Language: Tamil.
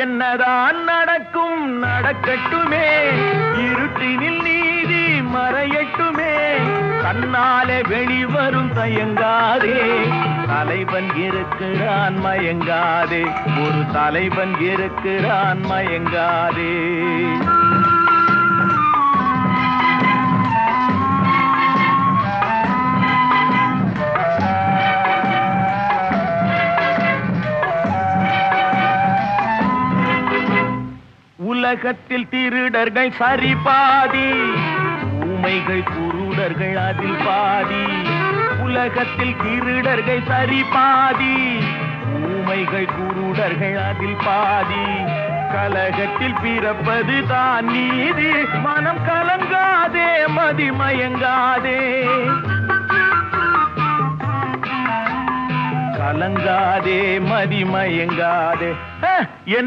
என்னதான் நடக்கும் நடக்கட்டுமே, இருட்டினில் நீதி மறையட்டுமே, தன்னாலே வெளிவரும் தயங்காதே, தலைவன் இருக்கிறான் மயங்காதே, ஒரு தலைவன் இருக்கிறான் மயங்காதே. உலகத்தில் திருடர்கள் சரி பாதி, ஊமைகள் குருடர்கள் அதில் பாதி. உலகத்தில் திருடர்கள் சரி பாதி, ஊமைகள் குருடர்கள் அதில் பாதி. கலகத்தில் பிறப்பது தான் நீதி, மனம் கலங்காதே மதிமயங்காதே, கலங்காதே மதிமயங்காதே. என்ன